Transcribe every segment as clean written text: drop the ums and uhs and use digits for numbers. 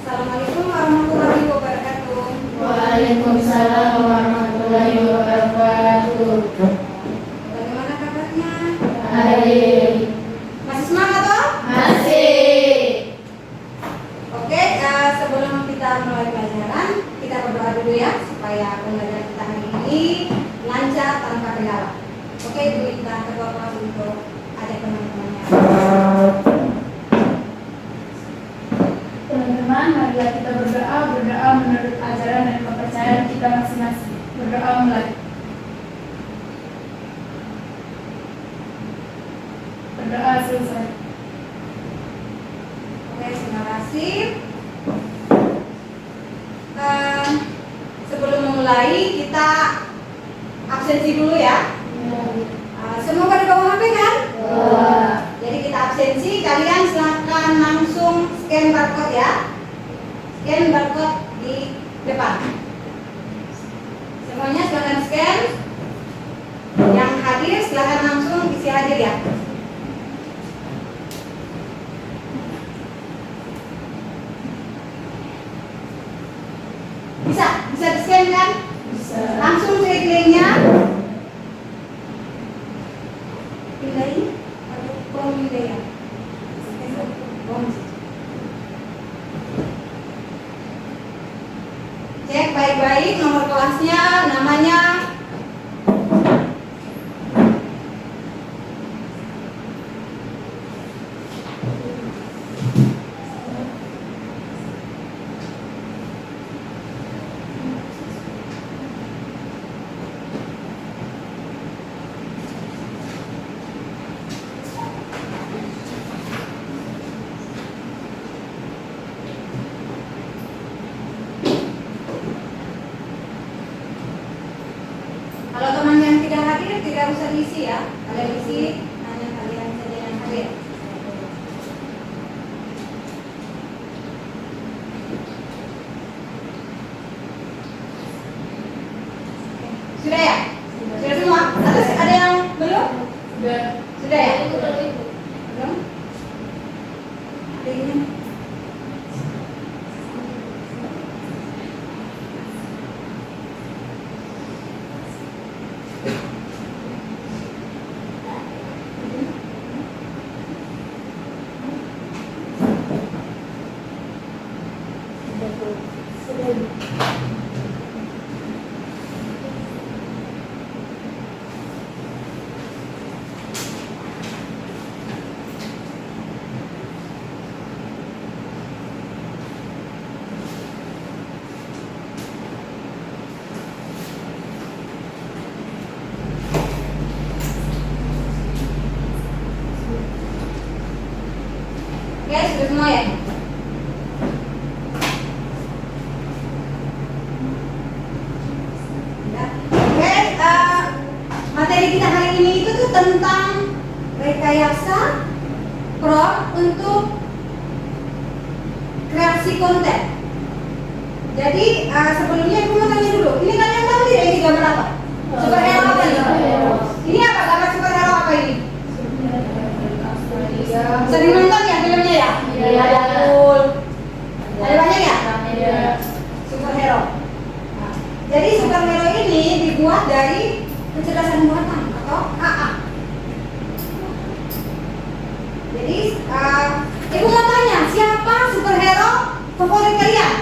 Assalamualaikum warahmatullahi wabarakatuh. Waalaikumsalam warahmatullahi wabarakatuh. Bagaimana kabarnya? Baik. Masih semangat toh? Masih. Oke, sebelum kita mulai pelajaran, kita berdoa dulu ya supaya pembelajaran kita hari ini lancar tanpa kendala. Oke, Ibu kita ketua kelas untuk ajak teman-temannya. Teman-teman, marilah kita berdoa menurut ajaran dan kepercayaan kita masing-masing. Berdoa mulai. Berdoa selesai. Oke, terima kasih. Sebelum memulai, kita absensi dulu ya. Semua pada bawa HP kan? Jadi kita absensi, kalian silahkan langsung scan barcode ya. Scan barcode di depan. Semuanya silahkan scan. Yang hadir silahkan langsung isi hadir ya. Bisa di scan kan? Bisa. Langsung tagline-nya. Pilih atau pemilihan. Cek baik-baik nomor kelasnya, namanya. Kalau teman yang tidak hadir tidak usah diisi ya. Kalian isi hanya kalian saja yang hadir. Sudah ya? Sudah semua? Atau ada yang belum? Sudah. Sudah ya? Belum? Ada ini? Oke, sudah semua ya? Oke, materi kita hari ini itu tuh tentang rekayasa prompt untuk kreasi konten. Jadi sebelumnya aku mau tanya dulu, ini kalian tahu tidak ini gambar apa? Superhero apa nih? Ini apa gambar superhero apa ini? Sering nonton ya filmnya ya? Iya. Ada full. Ada banyak ya? Iya. Superhero. Nah, jadi superhero ini dibuat dari kecerdasan buatan atau AA. Jadi ibu mau tanya, siapa superhero favorit kalian?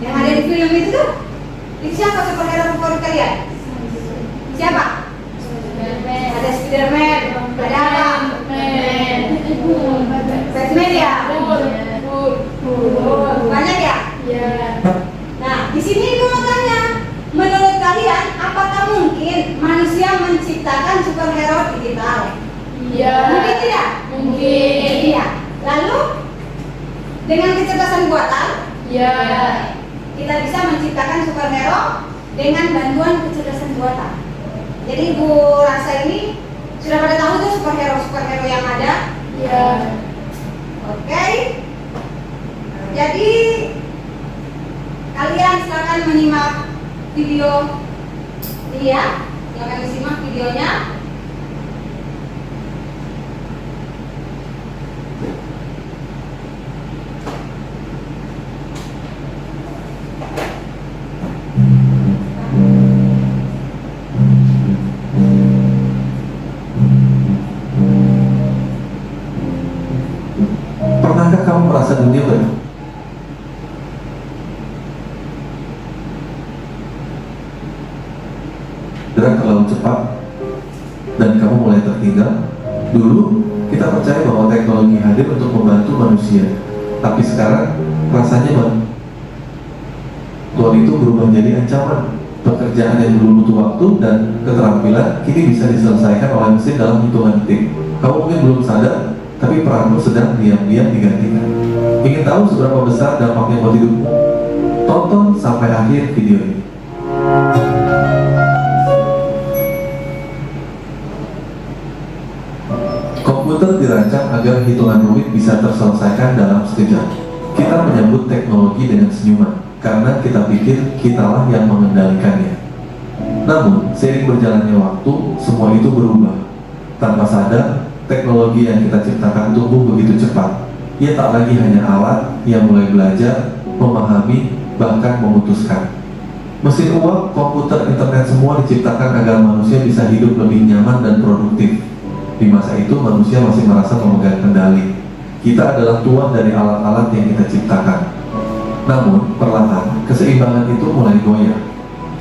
Yang ada di film itu tuh? Itu siapa superhero favorit kalian? Siapa? Ada Spiderman, ada apa? Batman ya? Banyak ya? Iya. Nah, di sini ibu mau tanya, menurut kalian apakah mungkin manusia menciptakan superhero digital? Iya. Mungkin tidak? Mungkin. Iya. Lalu dengan kecerdasan buatan, Iya. kita bisa menciptakan superhero dengan bantuan kecerdasan buatan. Jadi ibu rasa ini sudah pada tahu tuh superhero yang ada. Iya. Oke. Jadi kalian silakan menyimak video ini ya. Silakan disimak videonya. merasa dunia bergerak terlalu cepat dan kamu mulai tertinggal? Dulu kita percaya bahwa teknologi hadir untuk membantu manusia, tapi sekarang rasanya bantuan itu berubah jadi ancaman. Pekerjaan yang dulu butuh waktu dan keterampilan kini bisa diselesaikan oleh mesin dalam hitungan detik. Kamu mungkin belum sadar, tapi peranmu sedang diam-diam digantikan. Ingin tahu seberapa besar dampaknya buat hidupmu? Tonton sampai akhir video ini. Komputer dirancang agar hitungan rumit bisa terselesaikan dalam sekejap. Kita menyambut teknologi dengan senyuman, karena kita pikir kitalah yang mengendalikannya. Namun, seiring berjalannya waktu, semua itu berubah. Tanpa sadar, teknologi yang kita ciptakan tumbuh begitu cepat. Ia tak lagi hanya alat yang mulai belajar, memahami, bahkan memutuskan. Mesin uang, komputer, internet semua diciptakan agar manusia bisa hidup lebih nyaman dan produktif. Di masa itu, manusia masih merasa memegang kendali. Kita adalah tuan dari alat-alat yang kita ciptakan. Namun, perlahan, keseimbangan itu mulai goyah.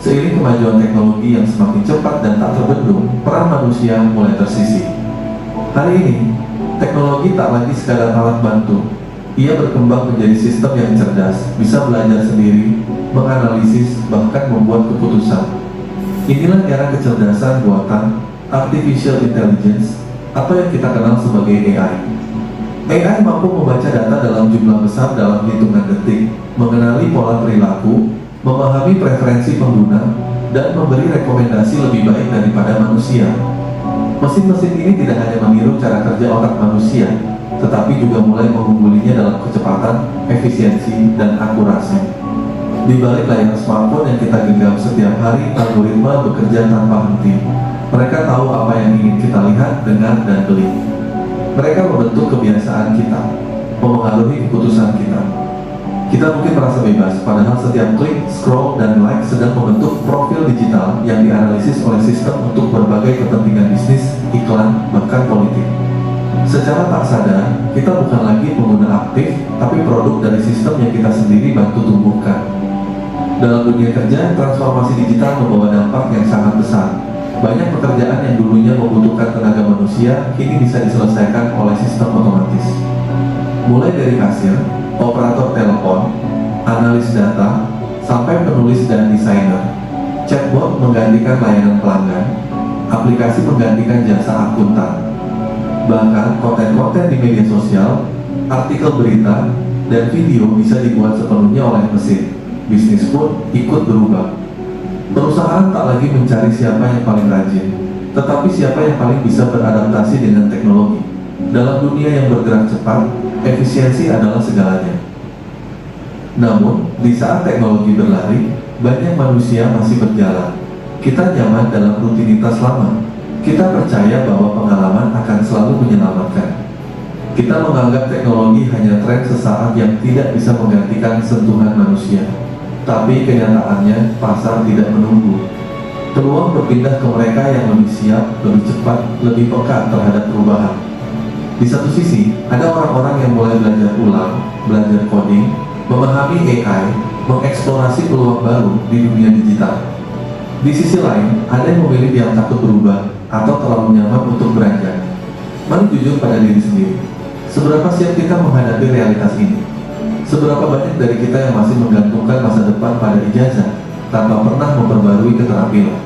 Seiring kemajuan teknologi yang semakin cepat dan tak terbendung, peran manusia mulai tersisih. Hari ini, teknologi tak lagi sekadar alat bantu. Ia berkembang menjadi sistem yang cerdas, bisa belajar sendiri, menganalisis, bahkan membuat keputusan. Inilah era kecerdasan buatan, artificial intelligence, atau yang kita kenal sebagai AI. AI mampu membaca data dalam jumlah besar dalam hitungan detik, mengenali pola perilaku, memahami preferensi pengguna, dan memberi rekomendasi lebih baik daripada manusia. Mesin-mesin ini tidak hanya meniru cara kerja otak manusia, tetapi juga mulai mengunggulinya dalam kecepatan, efisiensi, dan akurasi. Di balik layar smartphone yang kita genggam setiap hari, algoritma bekerja tanpa henti. Mereka tahu apa yang ingin kita lihat, dengar, dan beli. Mereka membentuk kebiasaan kita, memengaruhi keputusan kita. Kita mungkin merasa bebas, padahal setiap klik, scroll, dan like sedang membentuk profil digital yang dianalisis oleh sistem untuk berbagai kepentingan bisnis, iklan, bahkan politik. Secara tak sadar, kita bukan lagi pengguna aktif, tapi produk dari sistem yang kita sendiri bantu tumbuhkan. Dalam dunia kerja, transformasi digital membawa dampak yang sangat besar. Banyak pekerjaan yang dulunya membutuhkan tenaga manusia, kini bisa diselesaikan oleh sistem otomatis. Mulai dari kasir, operator telepon, analis data, sampai penulis dan desainer. Chatbot menggantikan layanan pelanggan, aplikasi menggantikan jasa akuntan. Bahkan konten-konten di media sosial, artikel berita, dan video bisa dibuat sepenuhnya oleh mesin. Bisnis pun ikut berubah. Perusahaan tak lagi mencari siapa yang paling rajin, tetapi siapa yang paling bisa beradaptasi dengan teknologi. Dalam dunia yang bergerak cepat, efisiensi adalah segalanya. Namun, di saat teknologi berlari, banyak manusia masih berjalan. Kita nyaman dalam rutinitas lama. Kita percaya bahwa pengalaman akan selalu menyelamatkan. Kita menganggap teknologi hanya tren sesaat yang tidak bisa menggantikan sentuhan manusia. Tapi kenyataannya, pasar tidak menunggu. Peluang berpindah ke mereka yang lebih siap, lebih cepat, lebih peka terhadap perubahan. Di satu sisi, ada orang-orang yang mulai belajar ulang, belajar coding, memahami AI, mengeksplorasi peluang baru di dunia digital. Di sisi lain, ada yang memilih yang takut berubah atau terlalu nyaman untuk beranjak. Mari jujur pada diri sendiri. Seberapa siap kita menghadapi realitas ini? Seberapa banyak dari kita yang masih menggantungkan masa depan pada ijazah tanpa pernah memperbarui keterampilan?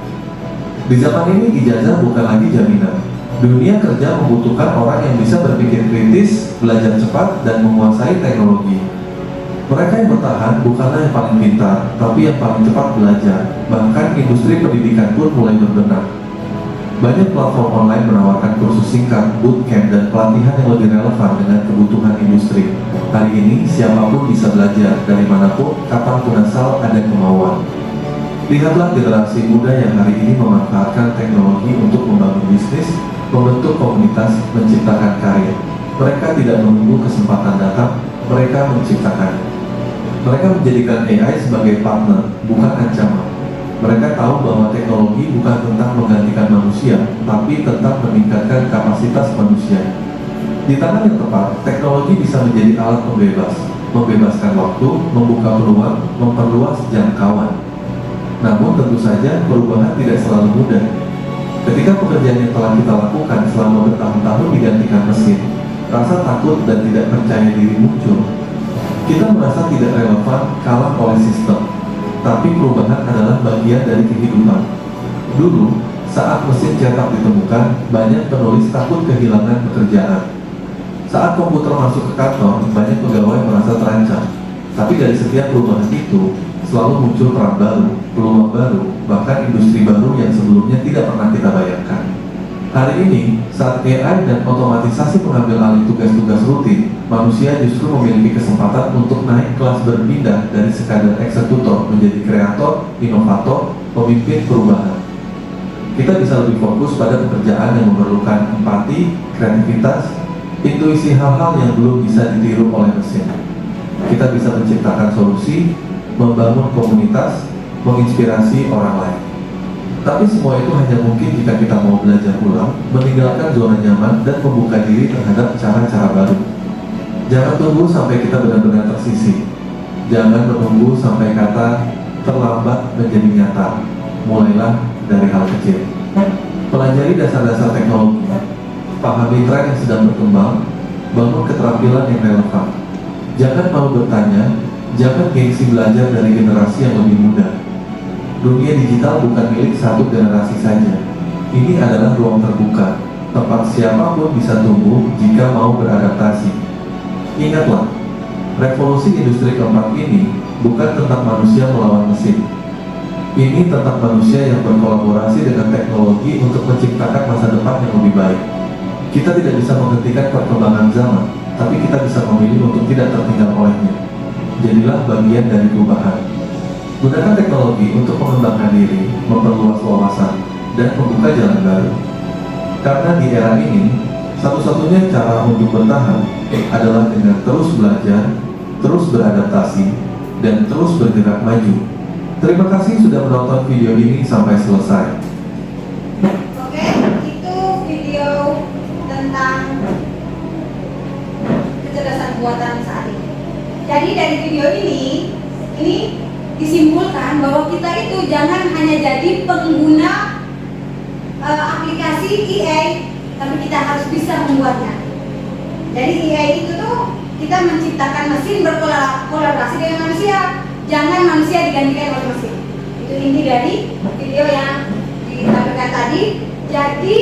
Di zaman ini, ijazah bukan lagi jaminan. Dunia kerja membutuhkan orang yang bisa berpikir kritis, belajar cepat, dan menguasai teknologi. Mereka yang bertahan bukanlah yang paling pintar, tapi yang paling cepat belajar. Bahkan industri pendidikan pun mulai berbenah. Banyak platform online menawarkan kursus singkat, bootcamp, dan pelatihan yang lebih relevan dengan kebutuhan industri. Hari ini, siapapun bisa belajar dari manapun, kapanpun asal ada kemauan. Lihatlah generasi muda yang hari ini memanfaatkan teknologi untuk membangun bisnis, membentuk komunitas, menciptakan karya. Mereka tidak menunggu kesempatan datang, mereka menciptakannya. Mereka menjadikan AI sebagai partner, bukan ancaman. Mereka tahu bahwa teknologi bukan tentang menggantikan manusia, tapi tentang meningkatkan kapasitas manusia. Di tangan yang tepat, teknologi bisa menjadi alat pembebas, membebaskan waktu, membuka peluang, memperluas jangkauan. Namun tentu saja perubahan tidak selalu mudah. Ketika pekerjaan yang telah kita lakukan selama bertahun-tahun digantikan mesin, rasa takut dan tidak percaya diri muncul. Kita merasa tidak relevan, kalah oleh sistem. Tapi perubahan adalah bagian dari kehidupan. Dulu, saat mesin cetak ditemukan, banyak penulis takut kehilangan pekerjaan. Saat komputer masuk ke kantor, banyak pegawai merasa terancam. Tapi dari setiap perubahan itu, selalu muncul peran baru, peluang baru, bahkan industri baru yang sebelumnya tidak pernah kita bayangkan. Hari ini, saat AI dan otomatisasi mengambil alih tugas-tugas rutin, manusia justru memiliki kesempatan untuk naik kelas berpindah dari sekadar eksekutor menjadi kreator, inovator, pemimpin perubahan. Kita bisa lebih fokus pada pekerjaan yang memerlukan empati, kreativitas, intuisi hal-hal yang belum bisa ditiru oleh mesin. Kita bisa menciptakan solusi, membangun komunitas, menginspirasi orang lain. Tapi semua itu hanya mungkin jika kita mau belajar ulang, meninggalkan zona nyaman, dan membuka diri terhadap cara-cara baru. Jangan tunggu sampai kita benar-benar tersisih. Jangan menunggu sampai kata terlambat menjadi nyata. Mulailah dari hal kecil. Pelajari dasar-dasar teknologi, pahami tren yang sedang berkembang, bangun keterampilan yang relevan. Jangan malu bertanya, jangan gengsi belajar dari generasi yang lebih muda. Dunia digital bukan milik satu generasi saja. Ini adalah ruang terbuka, tempat siapapun bisa tumbuh jika mau beradaptasi. Ingatlah, revolusi industri keempat ini bukan tentang manusia melawan mesin. Ini tentang manusia yang berkolaborasi dengan teknologi untuk menciptakan masa depan yang lebih baik. Kita tidak bisa menghentikan perkembangan zaman, tapi kita bisa memilih untuk tidak tertinggal olehnya. Jadilah bagian dari perubahan. Gunakan teknologi untuk mengembangkan diri, memperluas wawasan, dan membuka jalan baru. Karena di era ini, satu-satunya cara untuk bertahan adalah dengan terus belajar, terus beradaptasi, dan terus bergerak maju. Terima kasih sudah menonton video ini sampai selesai. Oke, itu video tentang kecerdasan buatan saat ini. Jadi dari video ini disimpulkan bahwa kita itu jangan hanya jadi pengguna aplikasi AI, tapi kita harus bisa membuatnya. Jadi AI itu tuh kita menciptakan mesin berkolaborasi dengan manusia, jangan manusia digantikan oleh mesin. Itu inti dari video yang ditampilkan tadi. Jadi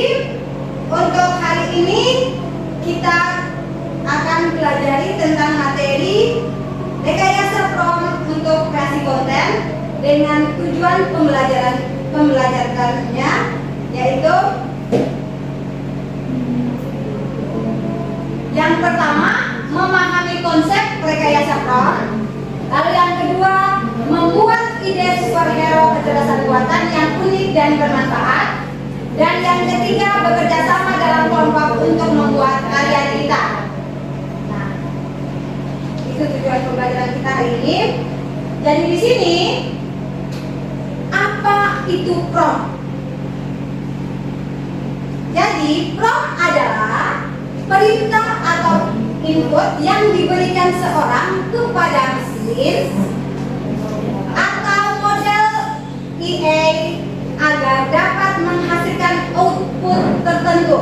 untuk hari ini kita akan pelajari tentang materi rekayasa prompt untuk kreasi konten dengan tujuan pembelajarannya, yaitu yang pertama memahami konsep rekayasa prompt, lalu yang kedua membuat ide superhero kecerdasan buatan yang unik dan bermanfaat, dan yang ketiga bekerja sama dalam kelompok untuk membuat karya kita. Itu tujuan pembelajaran kita hari ini. Jadi di sini apa itu prompt? Jadi prompt adalah perintah atau input yang diberikan seorang kepada mesin atau model AI agar dapat menghasilkan output tertentu.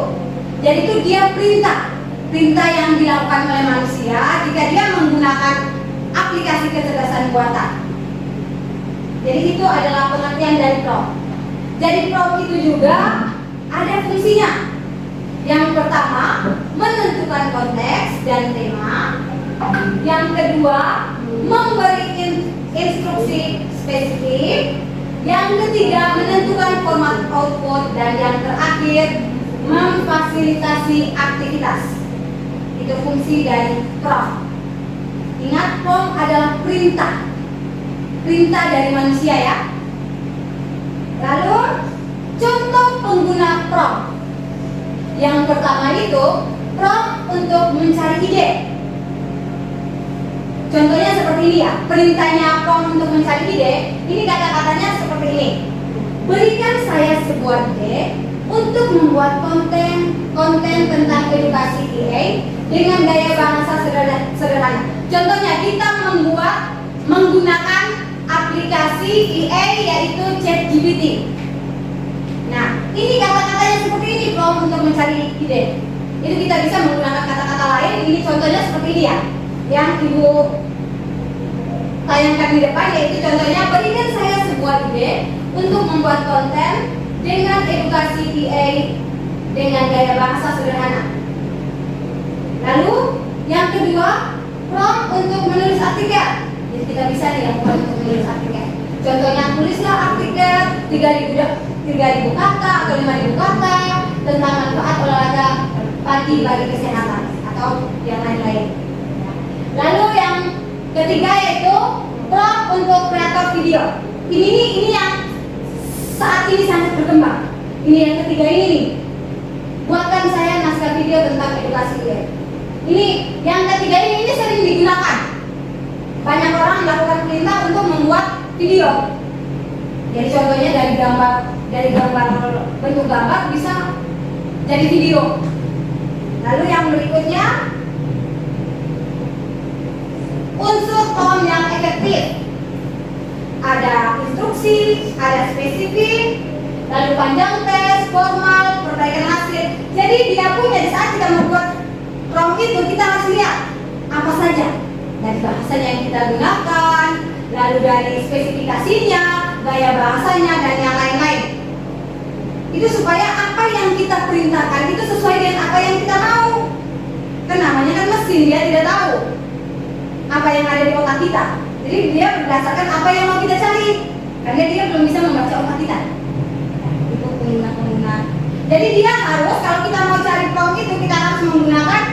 Jadi itu dia perintah yang dilakukan oleh manusia jika dia menggunakan aplikasi kecerdasan buatan. Jadi itu adalah pengertian dari prompt. Jadi prompt itu juga ada fungsinya. Yang pertama, menentukan konteks dan tema. Yang kedua, memberi instruksi spesifik. Yang ketiga, menentukan format output. Dan yang terakhir, memfasilitasi aktivitas. Itu fungsi dari prompt. Ingat, prompt adalah perintah dari manusia ya. Lalu contoh pengguna prompt. Yang pertama itu prompt untuk mencari ide. Contohnya seperti ini ya. Perintahnya prompt untuk mencari ide. Ini kata-katanya seperti ini. Berikan saya sebuah ide untuk membuat konten tentang edukasi EA dengan gaya bahasa sederhana. Contohnya kita menggunakan aplikasi EA yaitu ChatGPT. Nah, ini kata-katanya seperti ini prompt untuk mencari ide. Itu kita bisa menggunakan kata-kata lain. Ini contohnya seperti ini ya, yang Ibu tayangkan di depan, yaitu contohnya berikan saya sebuah ide untuk membuat konten dengan edukasi EA dengan gaya bahasa sederhana. Lalu yang kedua, prompt untuk menulis artikel. Jadi kita bisa nih lakukan untuk menulis artikel. Contohnya tulislah artikel 3.000 kata atau 5.000 kata tentang manfaat olahraga pagi bagi kesehatan atau yang lain-lain. Lalu yang ketiga yaitu prompt untuk kreator video. Ini yang saat ini sangat berkembang. Ini yang ketiga ini nih. Buatkan saya naskah video tentang edukasi EA. Ini yang ketiga ini sering digunakan. Banyak orang melakukan perintah untuk membuat video. Jadi contohnya dari gambar bentuk gambar bisa jadi video. Lalu yang berikutnya, unsur prompt yang efektif. Ada instruksi, ada spesifik, lalu panjang tes, formal, perbaikan hasil. Jadi dia punya di saat kita membuat prompt itu kita harus lihat apa saja dari bahasanya yang kita gunakan, lalu dari spesifikasinya, gaya bahasanya dan yang lain-lain. Itu supaya apa yang kita perintahkan itu sesuai dengan apa yang kita mau. Kan namanya kan mesin, dia tidak tahu apa yang ada di otak kita. Jadi dia berdasarkan apa yang mau kita cari, karena dia belum bisa membaca otak kita. Itu pengguna. Jadi dia harus, kalau kita mau cari prompt itu kita harus menggunakan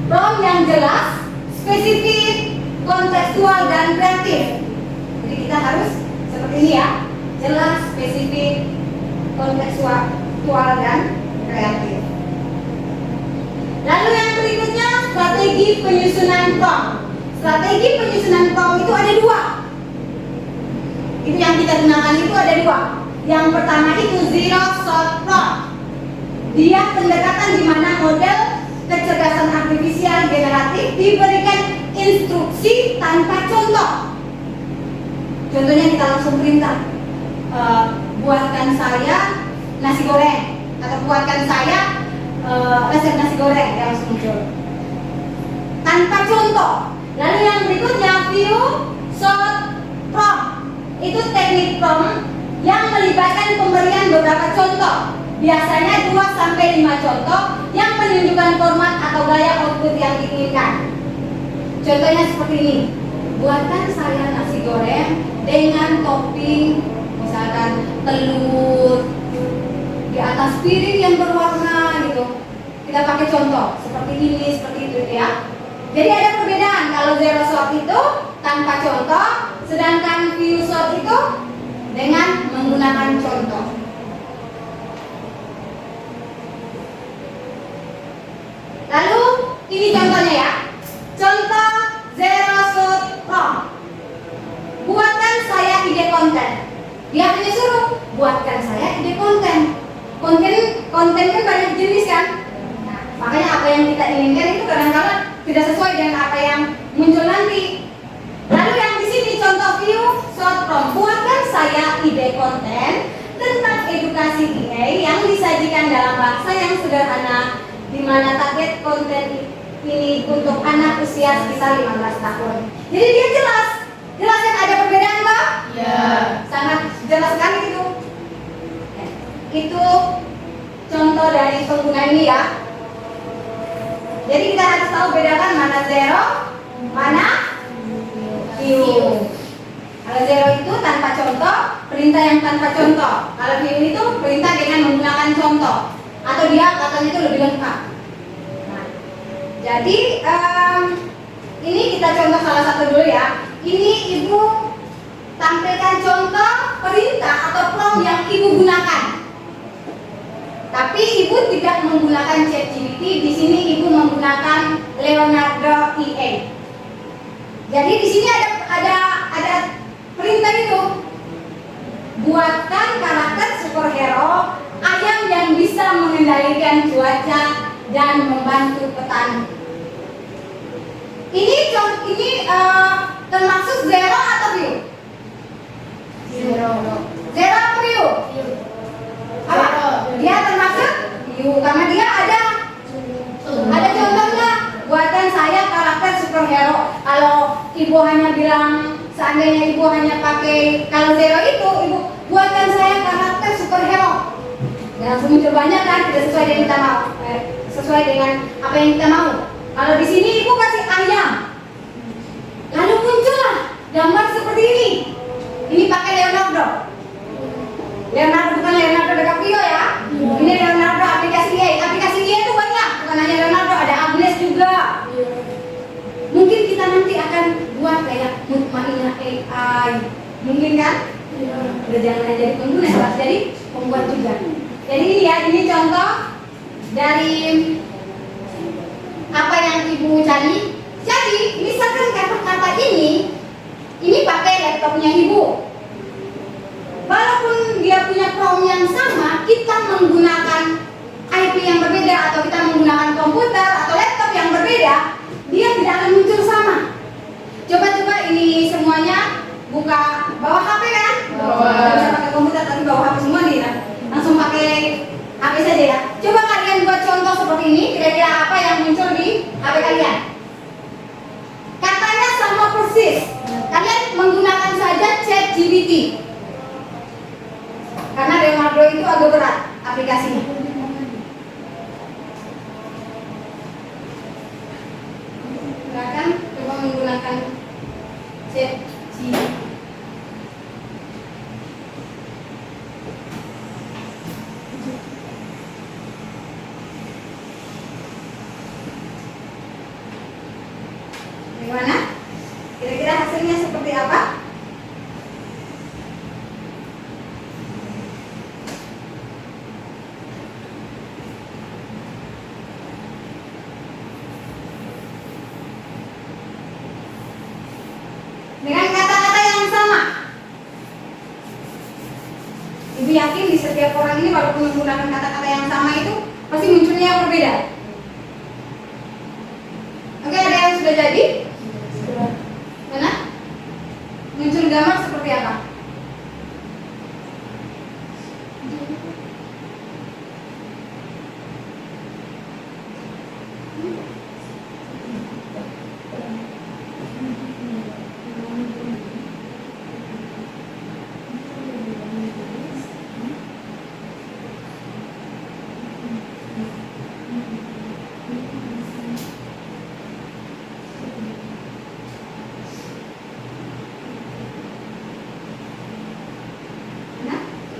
prompt yang jelas, spesifik, kontekstual dan kreatif. Jadi kita harus seperti ini ya, jelas, spesifik, kontekstual dan kreatif. Lalu yang berikutnya, strategi penyusunan prompt. Strategi penyusunan prompt itu ada dua. Itu yang kita gunakan itu ada dua. Yang pertama itu zero shot prompt. Dia pendekatan di mana model kecerdasan artifisial generatif diberikan instruksi tanpa contoh. Contohnya kita langsung perintah, buatkan saya nasi goreng atau buatkan saya resep nasi goreng, yang langsung muncul tanpa contoh. Lalu yang berikutnya view shot prompt. Itu teknik prompt yang melibatkan pemberian beberapa contoh. Biasanya 2-5 contoh yang menunjukkan format atau gaya output yang diinginkan. Contohnya seperti ini. Buatkan saya nasi goreng dengan topping misalkan telur di atas piring yang berwarna gitu. Kita pakai contoh seperti ini, seperti itu ya. Jadi ada perbedaan kalau zero shot itu tanpa contoh, sedangkan view shot itu dengan menggunakan contoh. Lalu ini contohnya ya. Contoh zero shot prompt. Buatkan saya ide konten. Dia hanya suruh buatkan saya ide konten. Konten kan banyak jenis kan. Nah, makanya apa yang kita inginkan itu kadang-kadang tidak sesuai dengan apa yang muncul nanti. Lalu yang di sini contoh view short prompt. Buatkan saya ide konten tentang edukasi EA yang disajikan dalam bahasa yang sederhana, di mana target konten ini untuk anak usia sekitar 15 tahun. Jadi dia jelas kan ada perbedaan Pak? Ya. Sangat jelas sekali itu. Itu contoh dari pengguna ini ya. Jadi kita harus tahu bedakan mana zero, mana view. Kalau zero itu tanpa contoh, perintah yang tanpa contoh. Kalau view itu perintah dengan menggunakan contoh, atau dia katanya itu lebih lengkap. Nah, jadi ini kita contoh salah satu dulu ya. Ini ibu tampilkan contoh perintah atau prompt yang ibu gunakan. Tapi ibu tidak menggunakan ChatGPT. Di sini ibu menggunakan Leonardo EA. Jadi di sini ada perintah itu. Buatkan karakter superhero ayam yang bisa membaca dan membantu petani. Ini termasuk zero atau view? Zero. Zero atau view? Apa? Dia termasuk view karena dia ada contohnya. Buatan saya karakter superhero. Kalau ibu hanya bilang, seandainya ibu hanya pakai kalau zero itu, ibu buatkan saya karakter superhero. Dan langsung muncul banyak kan, tidak sesuai dengan kita mau, sesuai dengan apa yang kita mau. Kalau di sini ibu kasih ayam, lalu muncullah gambar seperti ini. Ini pakai Leonardo. Leonardo bukan Leonardo DiCaprio ya. Ini Leonardo aplikasi dia. Aplikasi dia itu banyak, bukan hanya Leonardo, ada Agnes juga. Mungkin kita nanti akan buat kayak Mutmainah AI. Mungkin kan? Udah jangan hanya jadi pengguna, harus jadi pembuat juga. Jadi ini ya, ini contoh dari apa yang ibu cari. Jadi misalkan kata-kata ini pakai laptopnya ibu. Walaupun dia punya prompt yang sama, kita menggunakan IP yang berbeda atau kita menggunakan komputer atau laptop yang berbeda, dia tidak akan muncul sama. Coba-coba ini semuanya buka bawa HP kan? Tidak bisa pakai komputer tapi bawa HP semua nih. Langsung pakai HP saja ya. Coba kalian buat contoh seperti ini, kira-kira apa yang muncul di HP kalian? Katanya sama persis. Kalian menggunakan saja ChatGPT. Karena Leonardo itu agak berat aplikasinya. Silakan coba menggunakan ChatGPT. Bagaimana? Kira-kira hasilnya seperti apa? Dengan kata-kata yang sama. Ibu yakin di setiap orang ini walaupun menggunakan kata-kata yang sama itu pasti munculnya yang berbeda. Oke, ada yang sudah jadi? Mana? Muncul gambar seperti apa?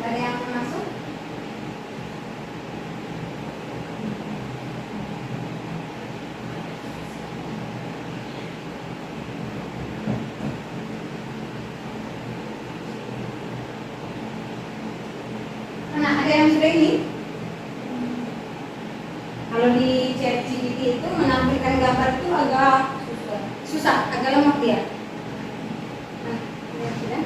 Ada yang masuk? Mana ada yang sudah ini? Kalau di ChatGPT itu menampilkan gambar itu agak susah, agak lemot dia. Nah, lihat sudah.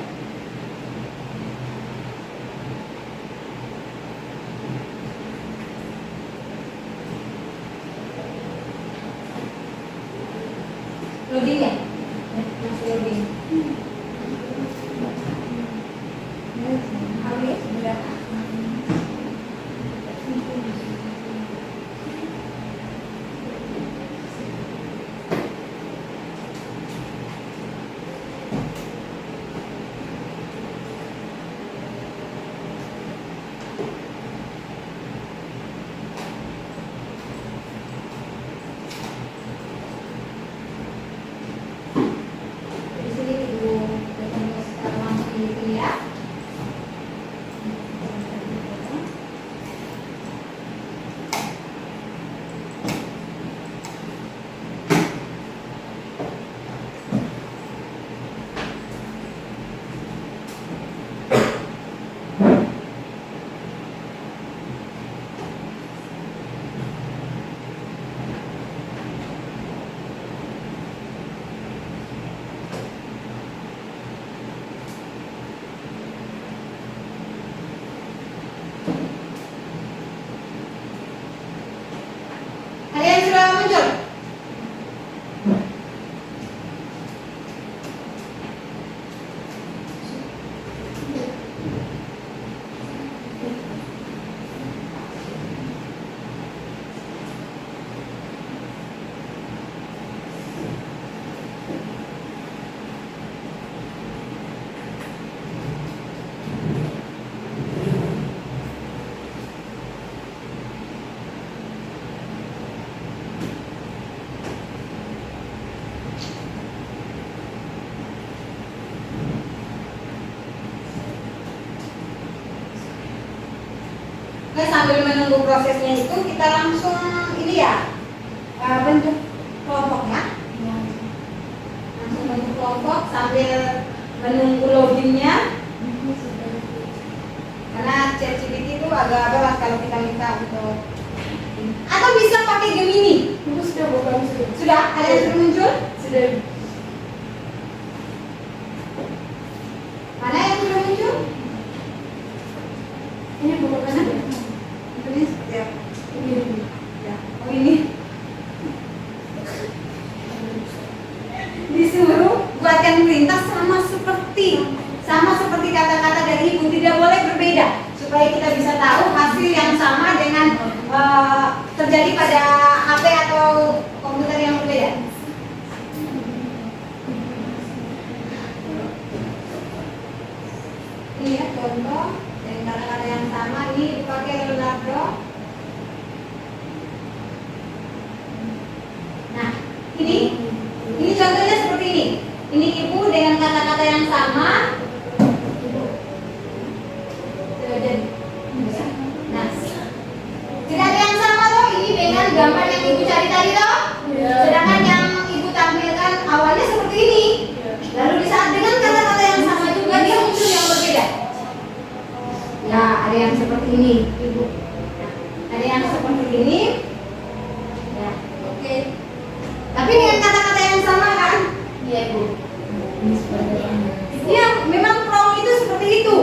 Loading ya? Masih loading. Oke, sudah. Di sini ibu sekarang langsung ini ya. Oke, sambil menunggu prosesnya itu kita langsung ini ya, bentuk kelompoknya. Langsung bentuk kelompok sambil menunggu loginnya. Karena ChatGPT itu agak berat kalau kita minta untuk, atau bisa pakai Gemini. Itu sudah bukan sudah. Sudah ada yang sudah muncul? Sudah. Mana yang sudah muncul? Ini bukan sudah. Ini ya. Ini. Ya. Oh ini. Disuruh buatkan perintah sama seperti kata-kata dari ibu, tidak boleh berbeda supaya kita bisa tahu hasil yang sama dengan terjadi pada HP atau komputer yang berbeda. Ini ya contoh dengan kata-kata yang sama, ini dipakai Leonardo. Nah, ini contohnya seperti ini. Ini ibu dengan kata-kata yang sama. Nah, tidak ada yang sama loh. Ini dengan gambar yang ibu cari tadi loh. Sedangkan yang ibu tampilkan awalnya seperti ini. Lalu di saat dengan kata-kata yang sama juga dia muncul yang berbeda. Ya, ada yang seperti ini, ibu. Nah, ada yang seperti ini. Ya, oke. Tapi dengan kata-kata yang sama kan? Iya, Bu. Ini seperti ini. Ya, memang prompt itu seperti itu.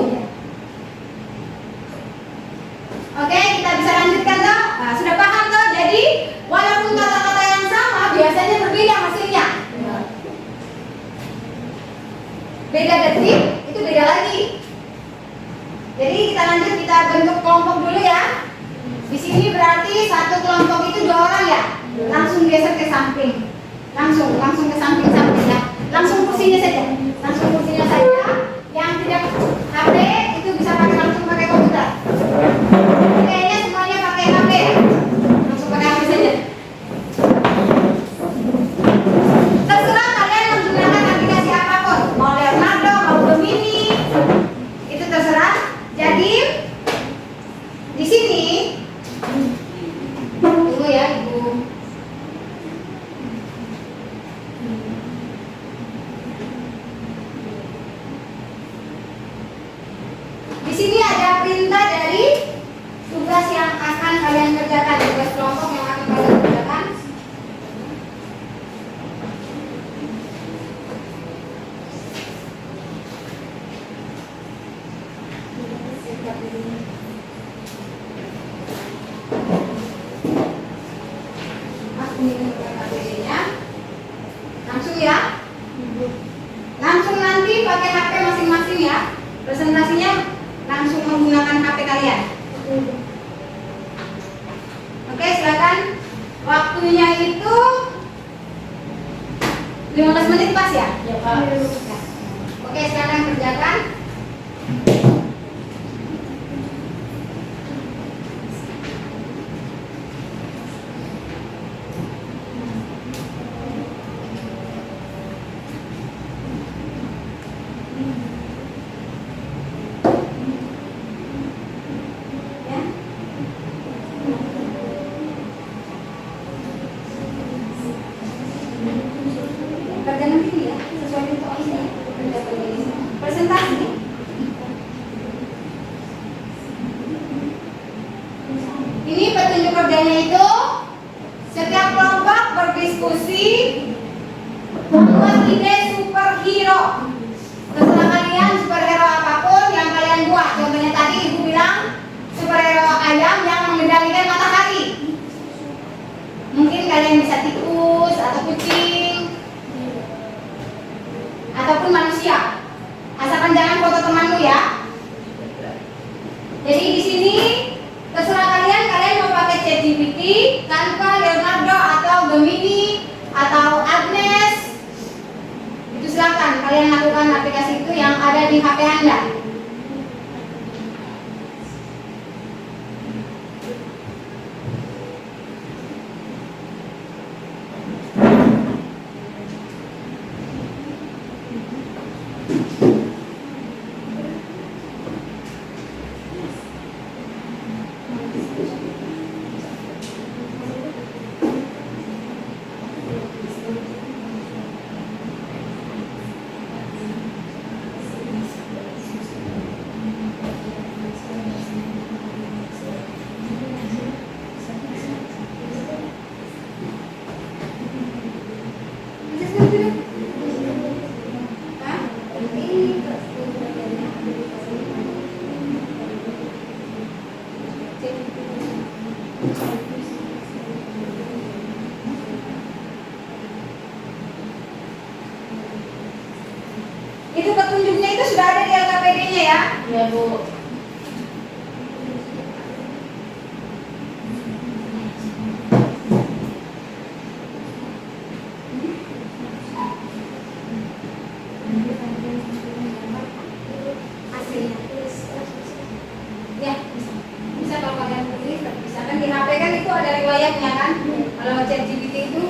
Oke, kita bisa lanjutkan toh? Nah, sudah paham toh? Jadi, walaupun kata-kata yang sama, biasanya berbeda hasilnya. Beda detik, itu beda lagi. Jadi kita lanjut, kita bentuk kelompok dulu ya. Di sini berarti satu kelompok itu 2 orang ya. Langsung geser ke samping. Langsung ke samping-samping ya. Langsung kursinya saja. Langsung kursinya saja. Yang tidak HP itu bisa langsung pakai komputer. Kayaknya semuanya pakai HP ya. Langsung pakai HP saja. Terserah kalian menggunakan aplikasi apapun, mau Leonardo, mau Gemini, itu terserah. Jadi di sini tunggu ya ibu. Di sini ada perintah dari tugas yang akan kalian kerjakan, tugas kelompok yang akan kalian kerjakan. Langsung ya. Langsung nanti pakai HP masing-masing ya. Presentasinya langsung menggunakan HP kalian. Oke, silakan. Waktunya itu 15 menit pas ya? Ya, Pak. Ya. Oke, silakan kerjakan. Ya. Kerjaan ini ya, sesuai untuk ini. Presentasi. Ini petunjuk kerjanya itu setiap kelompok berdiskusi membuat ide superhero. Terserah kalian superhero apapun yang kalian buat. Contohnya tadi ibu bilang superhero ayam yang mengendalikan matahari. Mungkin kalian bisa tikus atau kucing ataupun manusia. Asalkan jangan foto temanmu ya. Jadi di sini terserah kalian mau pakai ChatGPT, Canva, Leonardo atau Gemini atau Agnes. Itu silakan kalian lakukan aplikasi itu yang ada di HP Anda. Hah? Ini itu petunjuknya itu sudah ada di LKPD-nya ya? Ya Bu. Aslinya. Ya, bisa. Bisa kalau kalian tulis, bisa kan di HP kan itu ada riwayatnya kan? Kalau ChatGPT itu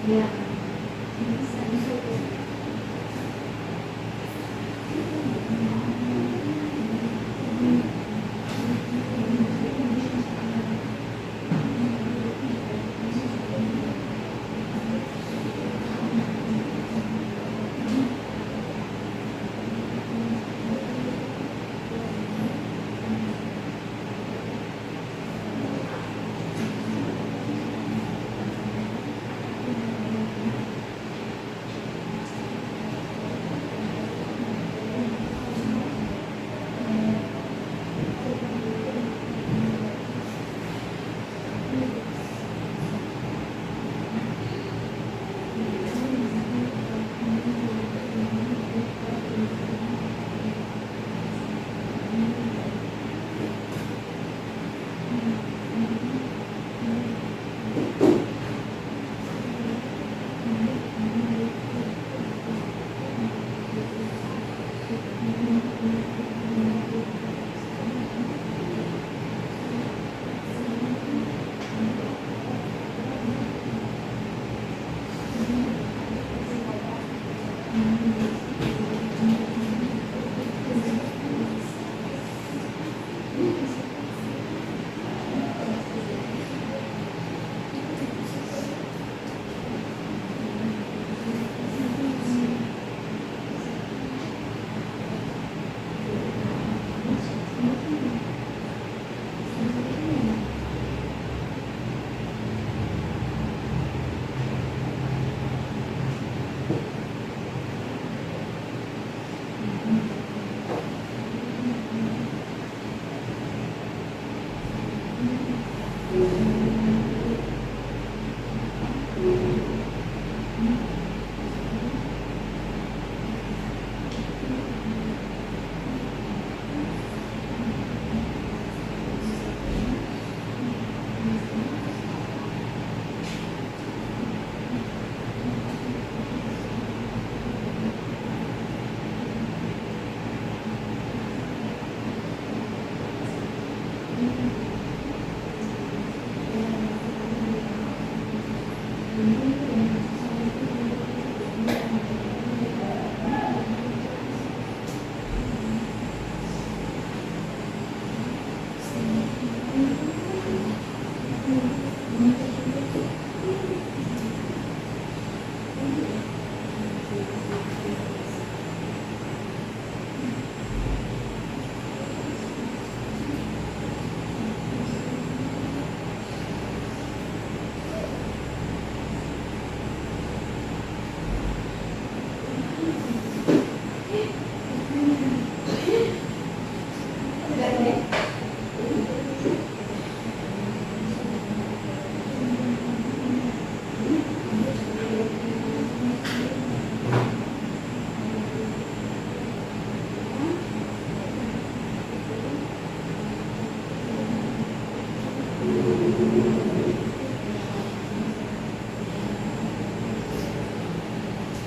Ya.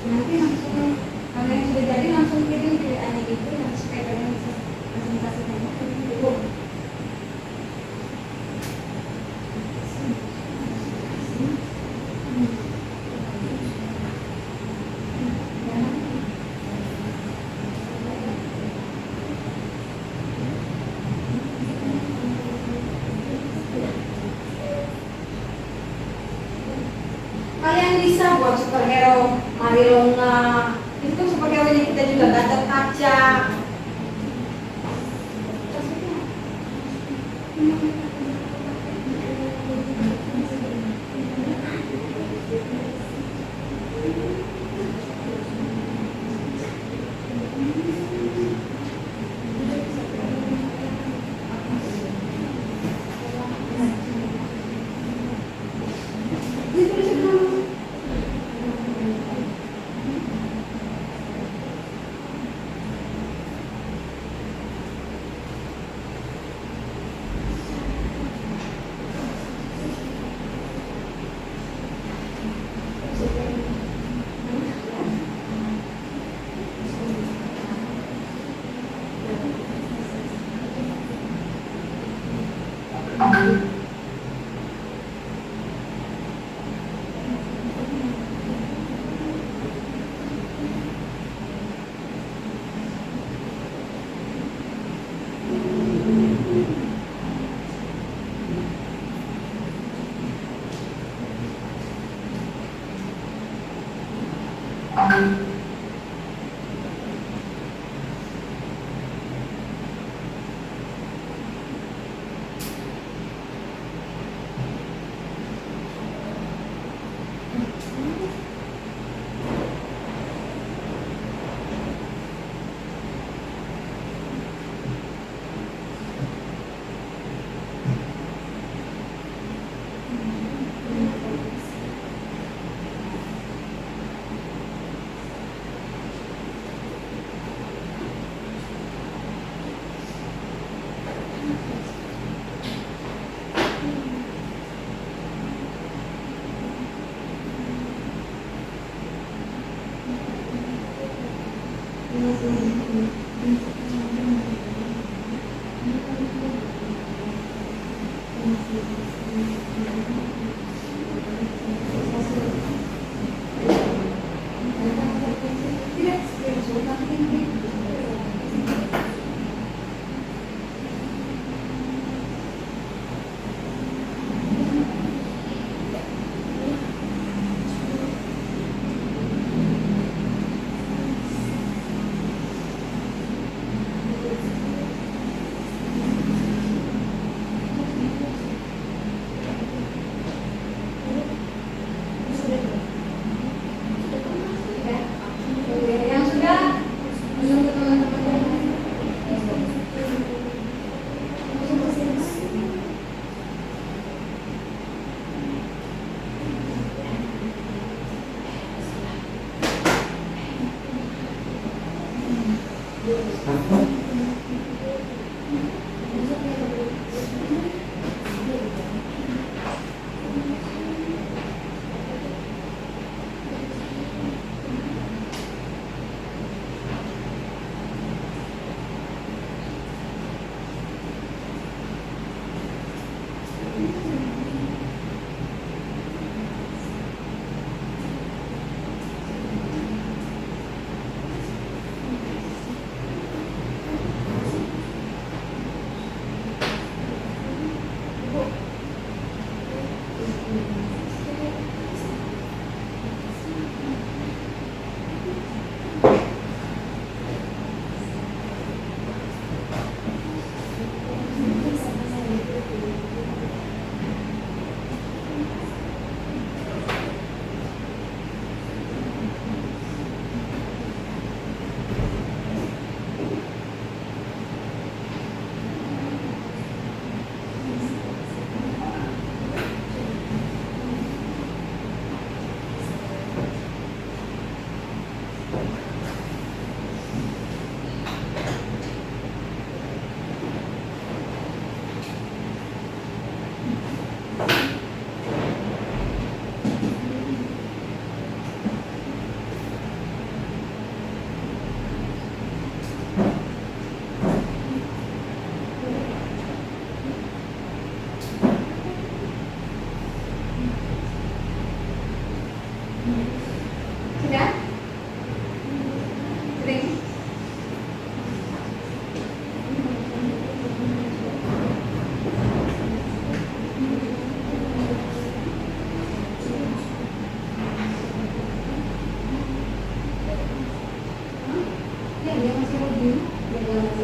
Nanti langsung kalau yang sudah jadi langsung kirim ke WA-nya itu, nanti supaya kalian bisa langsung kasih tanya ke ibu. Kalian bisa buat superhero Marilona, itu kan superhero nya kita juga, Gatot Kaca.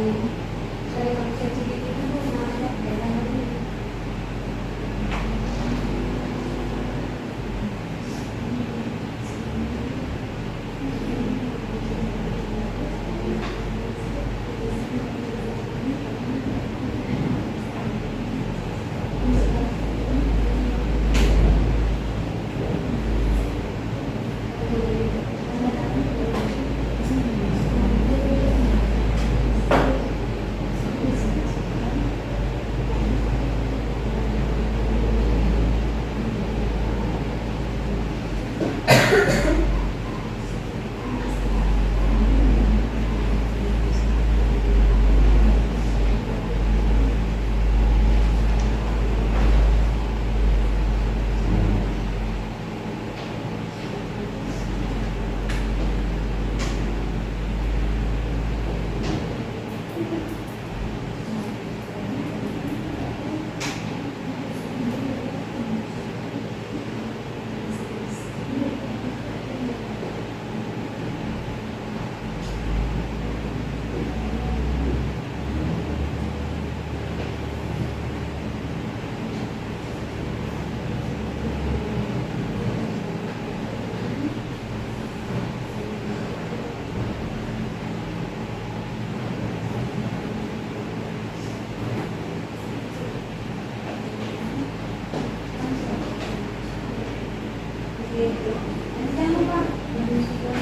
Saya pakai ChatGPT itu namanya kayak gitu. Dan jangan lupa ini bisa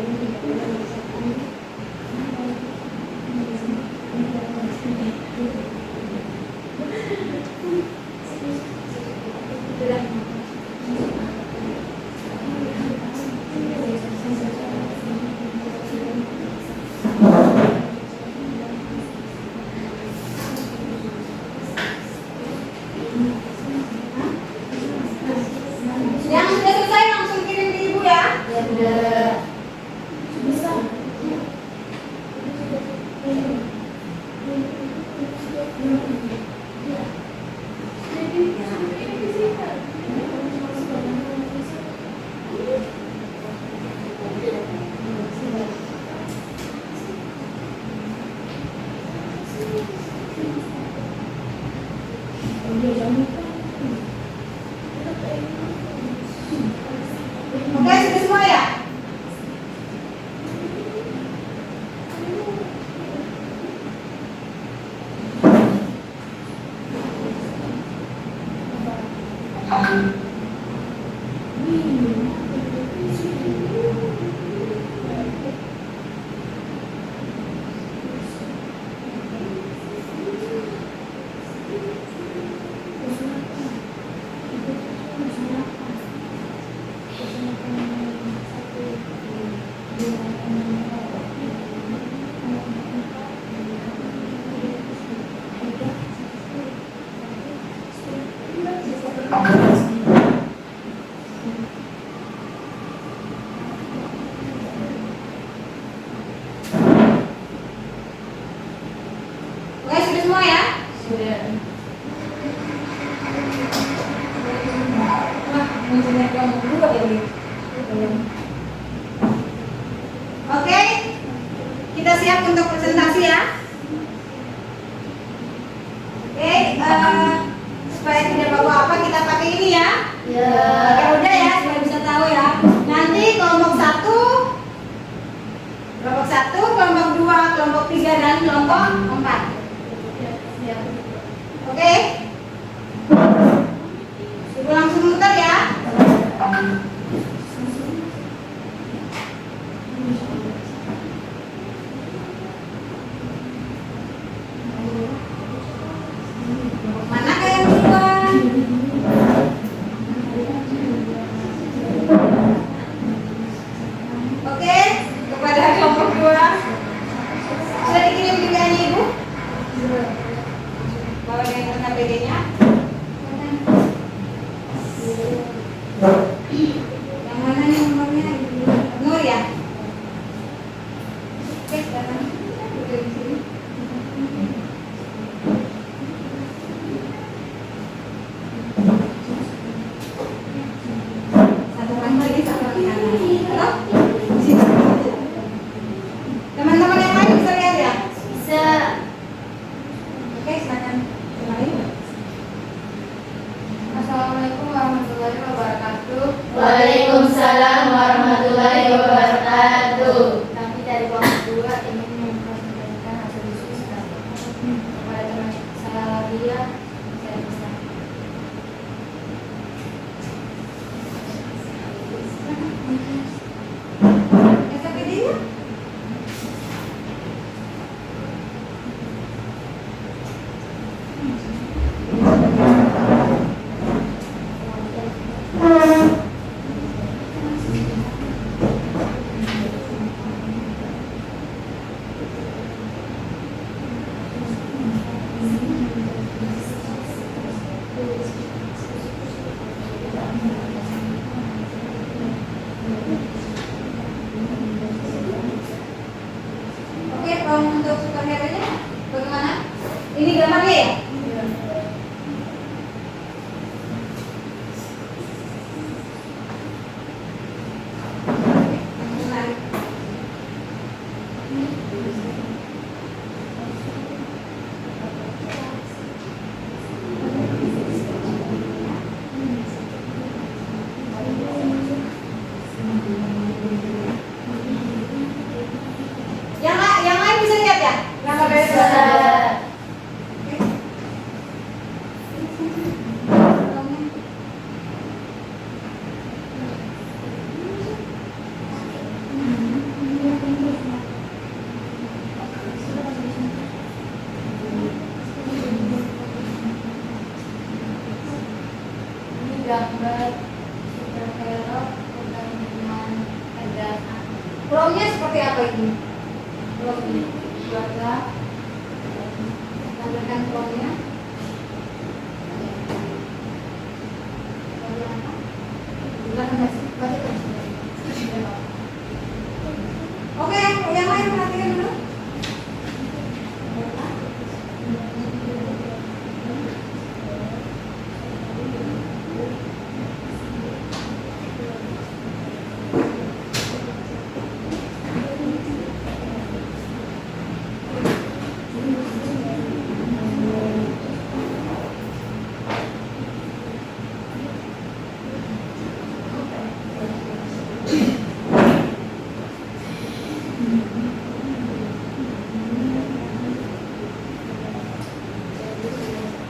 Ini Oke, sudah semua ya? Sudah. Wah, munculnya kamu dua ya, Wi. Oke, kita siap untuk presentasi ya. Oke, supaya tidak bawa apa kita pakai ini ya. Ya. Ya udah ya, supaya bisa tahu ya. Nanti kelompok 1, kelompok 2, kelompok 3 dan kelompok 4. Ya. Oke. Suruh langsung muter ya. Mana kayak duluan? Oke, kepada kelompok 2 sudah dikirim juga nih Ibu? Bawa dengan KPD-nya. Yang mana nih nomornya? Nur ya? Oke, sekarang di sini. Satu orang lagi, satu orang kanan. Halo? Di sini. Teman-teman yang lain bisa lihat ya? Bisa. Oke, silakan. Kembali. Assalamualaikum warahmatullahi wabarakatuh. Waalaikumsalam warahmatullahi wabarakatuh. Kami dari kelompok 2 ingin mempresentasikan hasil diskusi kami. Kepada teman saya Lia, saya bisa. KPD-nya? Oke, untuk superhero-nya bagaimana? Ini gambarnya ya? Menarik. Yang lain bisa lihat ya? Gambar dari Bisa. Ini gambar superhero pertandingan keadaan. Pulaunya seperti apa ini? Belum ini keluarga. Tampilkan pulaunya. Oke, yang lain perhatikan dulu.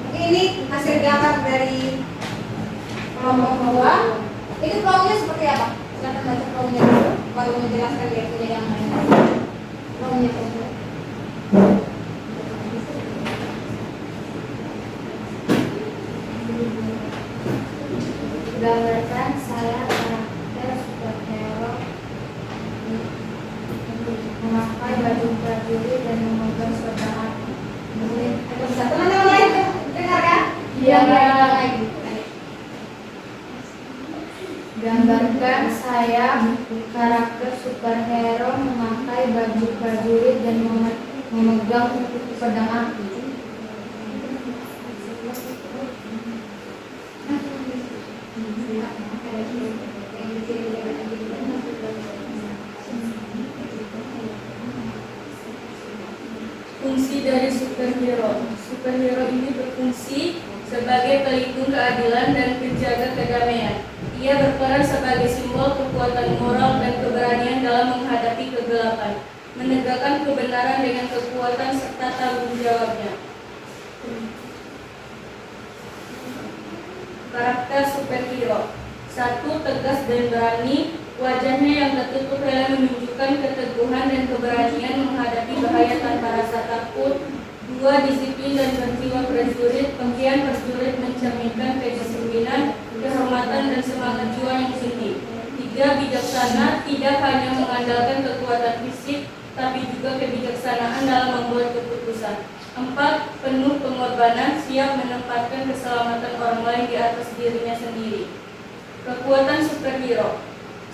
Oke, ini hasil gambar dari kelompok 2. Itu pulaunya seperti apa? Silakan baca pulaunya dulu, baru menjelaskan dia punya yang lain. Pulaunya seperti apa? Gambarkan saya karakter superhero baju prajurit dan memegang pedang api. Bisa teman-teman lain dengar kan? Iya. Gambarkan saya karakter superhero memakai baju prajurit dan memegang pedang api. Fungsi dari superhero. Superhero ini berfungsi sebagai pelindung keadilan dan penjaga kedamaian. Ia berperan sebagai simbol kekuatan moral dan keberanian dalam menghadapi kegelapan, menegakkan kebenaran dengan kekuatan serta tanggung jawabnya. Karakter superhero. 1. Tegas dan berani. Wajahnya yang tertutup helm menunjukkan keteguhan dan keberanian menghadapi bahaya tanpa rasa takut. 2. Disiplin dan berjiwa prajurit. Pakaian prajurit mencerminkan kedisiplinan, kehormatan dan semangat jiwa yang tinggi. 3. Bijaksana. Tidak hanya mengandalkan kekuatan fisik, tapi juga kebijaksanaan dalam membuat keputusan. 4. Penuh pengorbanan, siap menempatkan keselamatan orang lain di atas dirinya sendiri. Kekuatan superhero.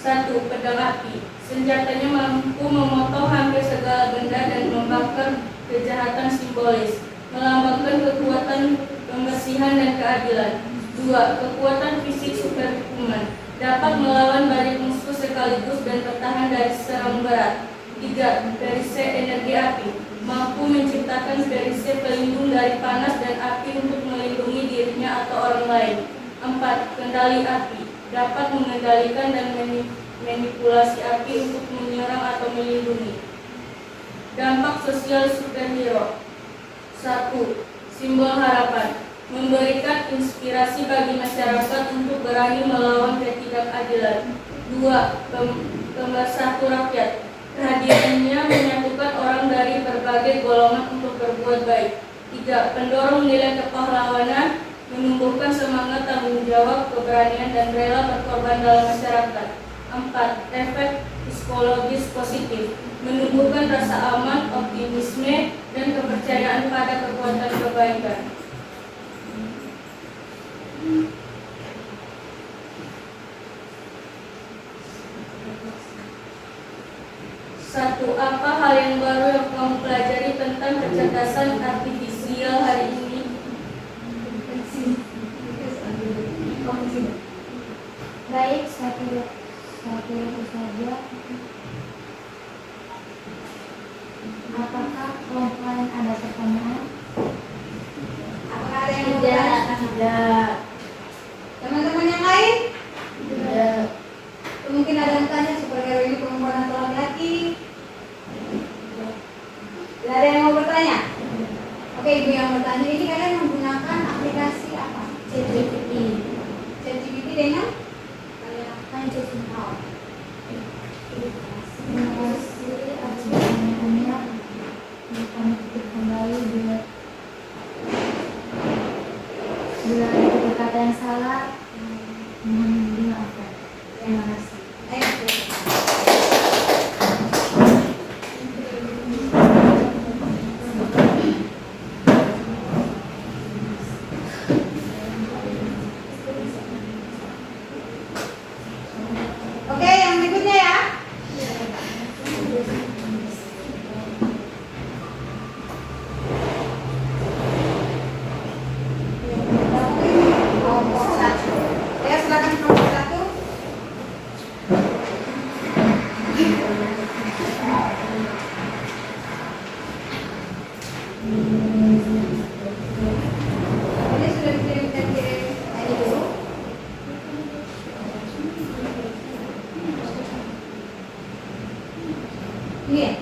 1. Pedang api. Senjatanya mampu memotong hampir segala benda dan membakar kejahatan simbolis, melambangkan kekuatan pembersihan dan keadilan. 2. Kekuatan fisik superhuman. Dapat melawan banyak musuh sekaligus dan bertahan dari serangan berat. 3. Perisai energi api. Mampu menciptakan perisai pelindung dari panas dan api untuk melindungi dirinya atau orang lain. 4. Kendali api. Dapat mengendalikan dan manipulasi api untuk menyerang atau melindungi. Dampak sosial superhero. 1. Simbol harapan. Memberikan inspirasi bagi masyarakat untuk berani melawan ketidakadilan. 2. Pemersatu rakyat. Kehadirannya menyatukan orang dari berbagai golongan untuk berbuat baik. 3. Pendorong nilai kepahlawanan. Menumbuhkan semangat tanggung jawab, keberanian dan rela berkorban dalam masyarakat. 4. Efek psikologis positif. Menumbuhkan rasa aman, optimisme dan kepercayaan pada kekuatan kebaikan. Satu, apa hal yang baru yang kamu pelajari tentang kecerdasan artifisial hari ini? Baik, satu saja. Apakah kelompok lain ada pertanyaan? Apakah ada yang mau bertanya? Tidak. Teman-teman yang lain? Tidak. Mungkin ada yang tanya superhero ini perempuan atau laki-laki? Tidak ada yang mau bertanya? Oke, ibu yang bertanya ini kalian menggunakan aplikasi apa? ChatGPT. ChatGPT dengan? Kan ChatGPT. Terima kasih atas pertanyaannya. Kami tutup kembali bila ada kata-kata yang salah, mohon dimaafkan. Terima kasih. Oke, yang berikutnya ya. Kelompok satu. Ya, silakan kelompok satu. Ini sudah dikirimkan ini dulu. Ini ya?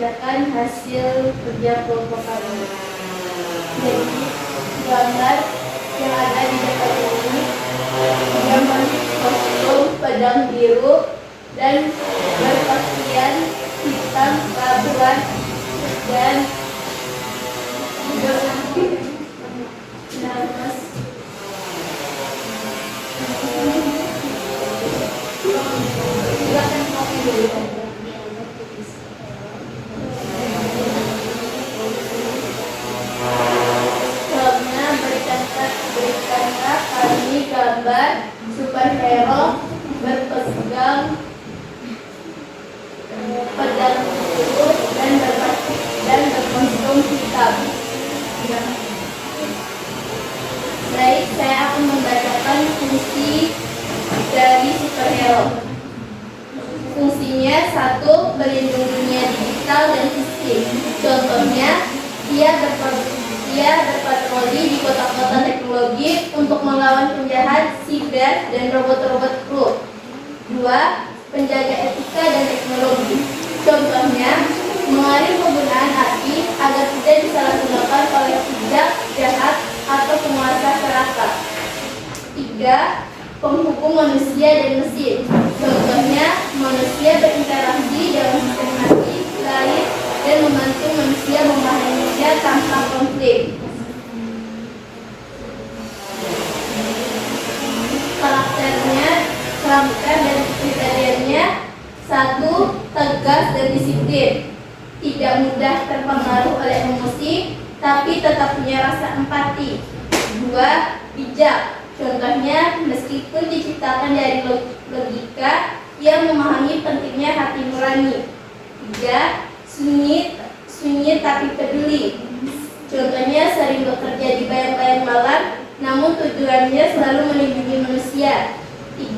membacakan hasil kerja kelompok kami. Jadi, gambar yang ada di depan ini gambar kostum pedang biru dan berpakaian hitam labuan dan namas. Filmnya berikanlah kami gambar superhero berpegang pedang biru dan berkostum hitam. Baik, saya akan membacakan fungsi dari superhero. Fungsinya: 1. Melindungi dunia digital dan fisik. Contohnya, ia berpatroli di kota-kota teknologi untuk melawan penjahat siber dan robot-robot kru. 2. Penjaga etika dan teknologi. Contohnya, mengalir penggunaan AI agar tidak disalahgunakan oleh pijak, jahat, atau penguasa serakah. 3. Penghubung manusia dan mesin. Contohnya, manusia berinteraksi dalam sistem AI lain dan membantu manusia memahaminya tanpa konflik. Karakter dan kriterianya: 1. Tegas dan disiplin, tidak mudah terpengaruh oleh emosi, tapi tetap punya rasa empati. 2. Bijak. Contohnya, meskipun diciptakan dari logika, ia memahami pentingnya hati nurani. 3. Sunyi tapi peduli. Contohnya, sering bekerja di bayang-bayang malam, namun tujuannya selalu melindungi manusia. 4.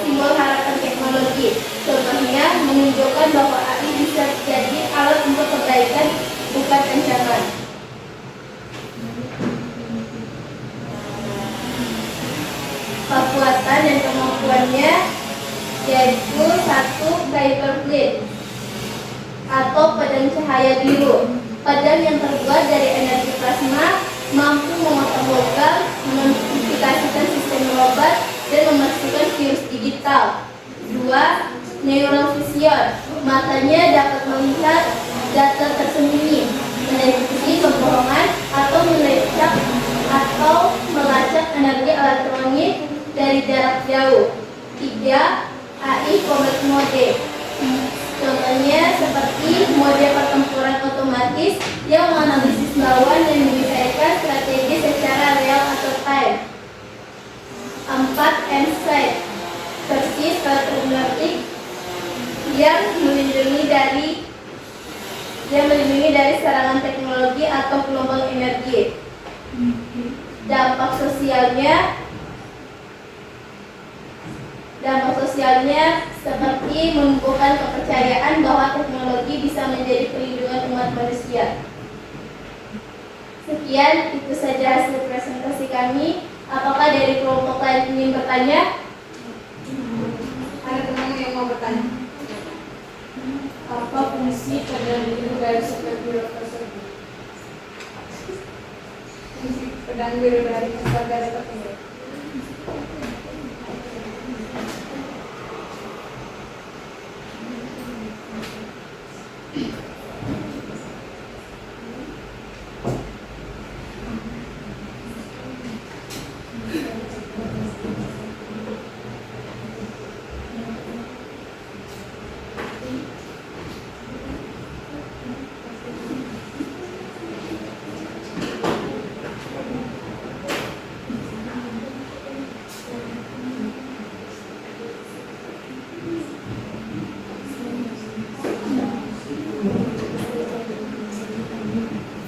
Simbol harapan teknologi. Contohnya, menunjukkan bahwa AI bisa jadi alat untuk kebaikan, bukan ancaman. Kekuatan dan kemampuannya yaitu: 1. Hyperblade atau pedang cahaya biru. Pedang yang terbuat dari energi plasma, mampu memotong logam, memodifikasikan sistem robot, dan memasukkan virus digital. 2. Neural vision. Matanya dapat melihat data tersembunyi, mendeteksi kebohongan, atau melacak energi elektronik dari jarak jauh. 3. AI Combat Mode. Contohnya seperti mode pertempuran otomatis yang menganalisis lawan dan menyelesaikan strategi secara real atau time. 4. Insight versi cybernetik yang melindungi dari serangan teknologi atau gelombang energi. Dampak sosialnya seperti menumbuhkan kepercayaan bahwa teknologi bisa menjadi perlindungan umat manusia. Sekian, itu saja hasil presentasi kami. Apakah dari kelompok lain ingin bertanya? Ada teman yang mau bertanya? Apa fungsi pedang biru dari superhero tersebut? Fungsi pedang biru dari superhero tersebut.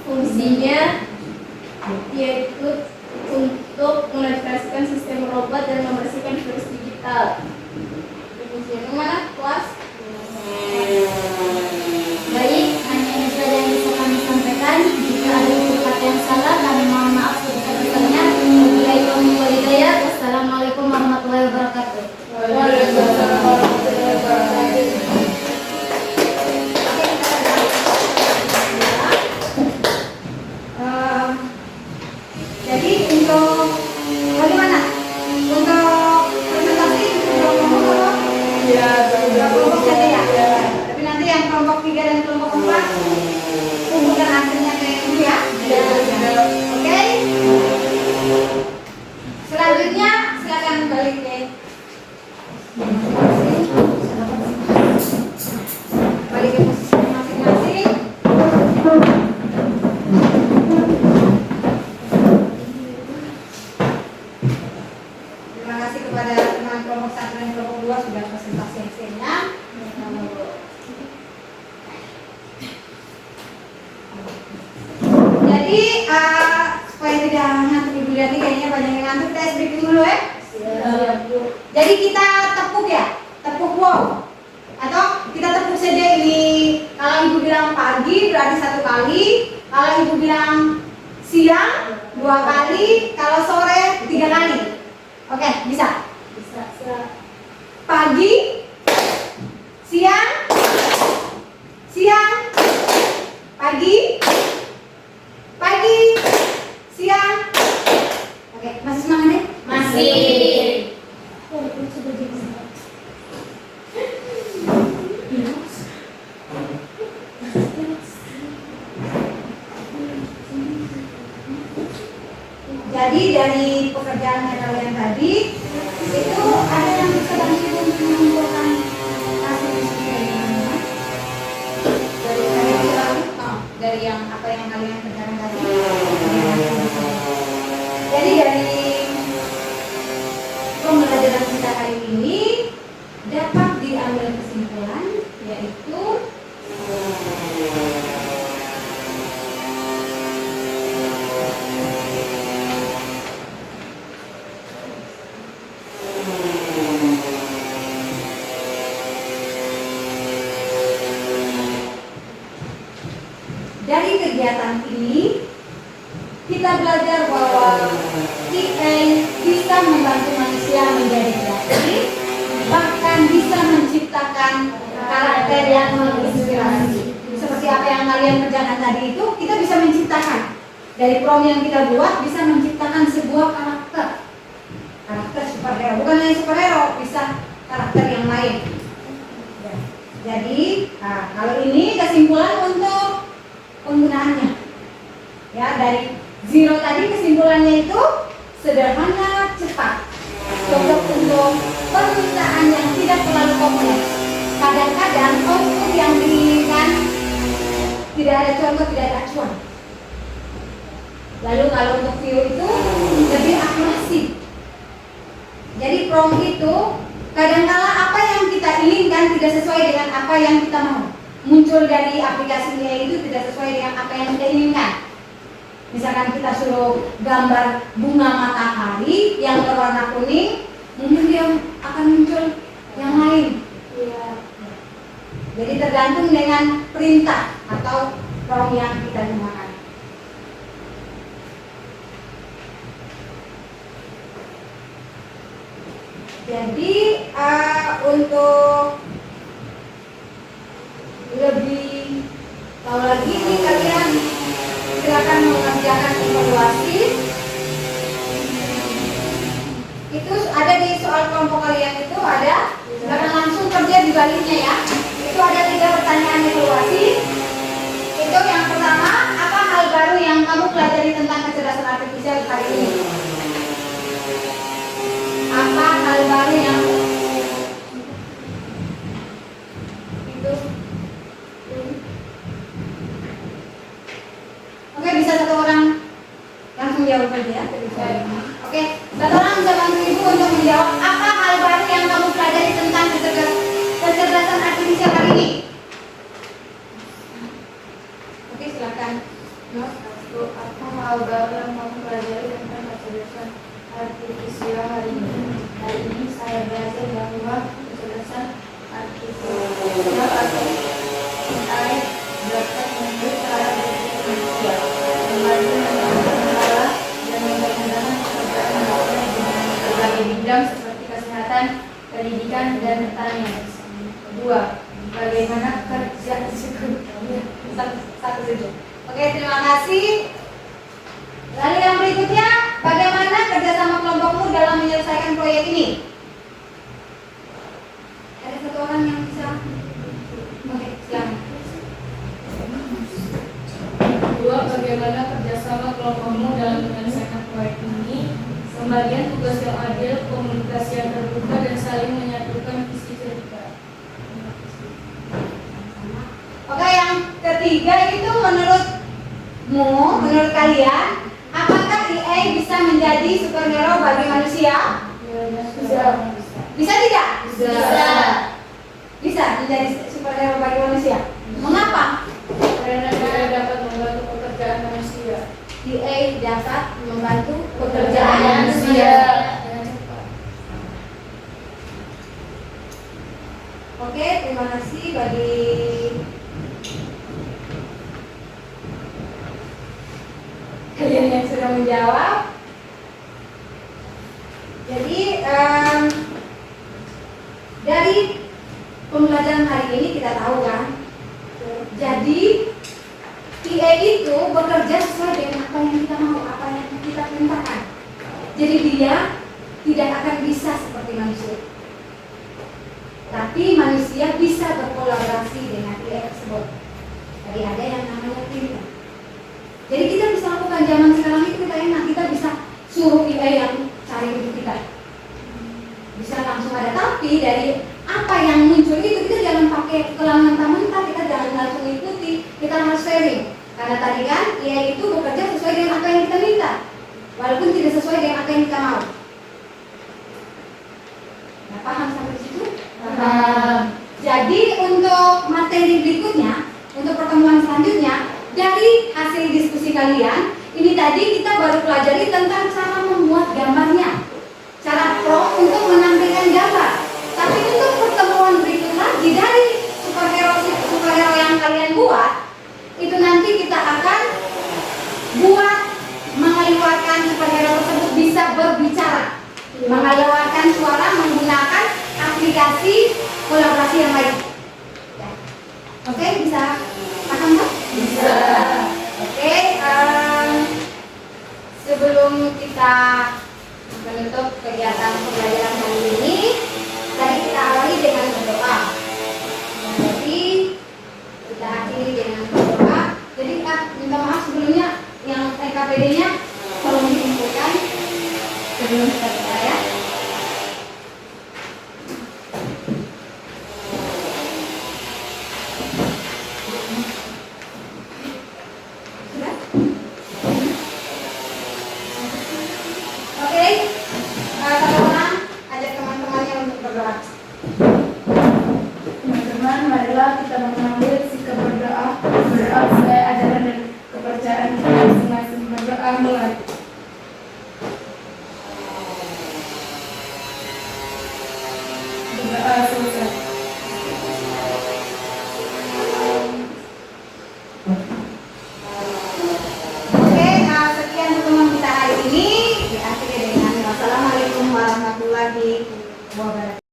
Fungsinya yaitu untuk mengoperasikan sistem robot dan membersihkan virus digital. Fungsinya mana? Kelas? Baik, hanya ini saja yang bisa kami sampaikan. Jika ada kata yang salah, kami mohon maaf sebesar-besarnya. Wassalamualaikum warahmatullahi wabarakatuh. Waalaikumsalam warahmatullahi wabarakatuh. Jadi supaya tidak ngantuk ibu lihat nih, kayaknya banyak yang ngantuk, kita break dulu ya. Jadi kita tepuk ya, tepuk wow. Atau kita tepuk saja ini. Kalau ibu bilang pagi berarti 1 kali. Kalau ibu bilang siang 2 kali. Kalau sore 3 kali. Oke, bisa? Bisa. Pagi, siang, pagi, siang. Oke, masih semangat nih? Masih. Jadi dari pekerjaannya kalian tadi itu ada yang bisa bantu untuk mengumpulkan hasil diskusinya dari yang apa yang kalian kerjakan tadi. Jadi dari pembelajaran kita hari ini dapat diambil kesimpulan yaitu dari kegiatan ini kita belajar bahwa AI bisa membantu manusia menjadi kreatif, bahkan bisa menciptakan karakter yang menginspirasi. Seperti apa yang kalian kerjakan tadi itu, kita bisa menciptakan dari prompt yang kita buat, bisa menciptakan sebuah karakter superhero. Bukan hanya superhero, bisa karakter yang lain. Jadi, kalau ini kesimpulan untuk penggunaannya. Ya, dari zero tadi kesimpulannya itu sederhana, cepat, cocok untuk permintaan yang tidak terlalu kompleks. Kadang-kadang output yang diinginkan tidak ada contoh, tidak ada acuan. Lalu kalau untuk view itu lebih akurasi. Jadi prompt itu kadangkala apa yang kita inginkan tidak sesuai dengan apa yang kita mau. Muncul dari aplikasinya itu tidak sesuai dengan apa yang kita inginkan. Misalkan kita suruh gambar bunga matahari yang berwarna kuning, mungkin dia akan muncul yang lain. Jadi tergantung dengan perintah atau prompt yang kita gunakan. Jadi untuk lebih tahu lagi nih kalian silakan mengerjakan evaluasi. Itu ada di soal kelompok kalian itu ada, silakan langsung kerja di baliknya ya. Itu ada 3 pertanyaan evaluasi. Itu yang pertama, apa hal baru yang kamu pelajari tentang kecerdasan artifisial hari ini? Apa hal baru yang itu? Oke, bisa satu orang langsung jawab aja. Oke, satu orang bisa bantu ibu untuk menjawab apa hal baru yang kamu pelajari tentang kecerdasan artifisial hari ini? Oke, silakan. Apa hal baru yang kamu pelajari tentang kecerdasan artifisial hari ini? Hari ini saya belajar bahwa kecerdasan artifisial atau AI dapat membantu cara berpikir manusia, membantu mengolah dan mempermudah pekerjaan manusia di berbagai bidang seperti kesehatan, pendidikan, dan pertanian. 2. Bagaimana kerja Satu saja. Oke, terima kasih. Lalu yang berikutnya, bagaimana kerjasama kelompokmu dalam menyelesaikan proyek ini? Ada satu orang yang bisa? Oke, silakan. 2. Bagaimana kerjasama kelompokmu dalam menyelesaikan proyek ini? Pembagian tugas yang adil, komunikasi yang terbuka, dan saling menyatukan visi cerita. Oke, yang ketiga itu menurut kalian, apakah AI bisa menjadi superhero bagi manusia? Bisa. Bisa tidak? Bisa. Bisa menjadi superhero bagi manusia. Mengapa? Karena dia dapat membantu pekerjaan manusia. dapat membantu Pekerjaan manusia. dengan cepat. Oke, terima kasih bagi kalian yang sudah menjawab. Jadi dari pembelajaran hari ini kita tahu kan, jadi PA itu bekerja sesuai dengan apa yang kita mau, apa yang kita perintahkan. Jadi dia tidak akan bisa seperti manusia, tapi manusia bisa berkolaborasi dengan PA tersebut. Jadi ada yang namanya tim. Jadi kita bisa lakukan zaman sekarang itu kita enak, kita bisa suruh PA yang cari hidup kita. Bisa langsung ada, tapi dari apa yang muncul itu kita jangan pakai kelang mentah-mentah, kita jangan langsung ikuti, kita harus sharing. Karena tadi kan dia itu bekerja sesuai dengan apa yang kita minta, walaupun tidak sesuai dengan apa yang kita mau. Nah, paham sampai situ? Paham. Jadi untuk materi berikutnya, untuk pertemuan selanjutnya, dari hasil diskusi kalian, ini tadi kita baru pelajari tentang cara membuat gambarnya, cara pro untuk menampilkan gambar. Tapi untuk pertemuan berikut lagi dari superhero yang kalian buat, itu nanti kita akan buat mengeluarkan superhero tersebut bisa berbicara, mengeluarkan suara menggunakan aplikasi kolaborasi yang lain. Ya. Oke, bisa paham kan? Bisa. Oke, sebelum kita menutup kegiatan pembelajaran hari ini, tadi kita awali dengan berdoa. Jadi kita akhiri dengan berdoa. Jadi minta maaf sebelumnya yang TKPD-nya tolong dikumpulkan sebelum kita berdoa ya. Sudah? Oke, teman-teman ajak teman-temannya untuk berdoa. Teman-teman, marilah kita mengambil sikap berdoa sesuai ajaran dan kepercayaan kita masing-masing. Berdoa mulai. Berdoa selesai. Oke, sekian pertemuan kita hari ini. Diakhiri dengan wassalamualaikum warahmatullahi wabarakatuh.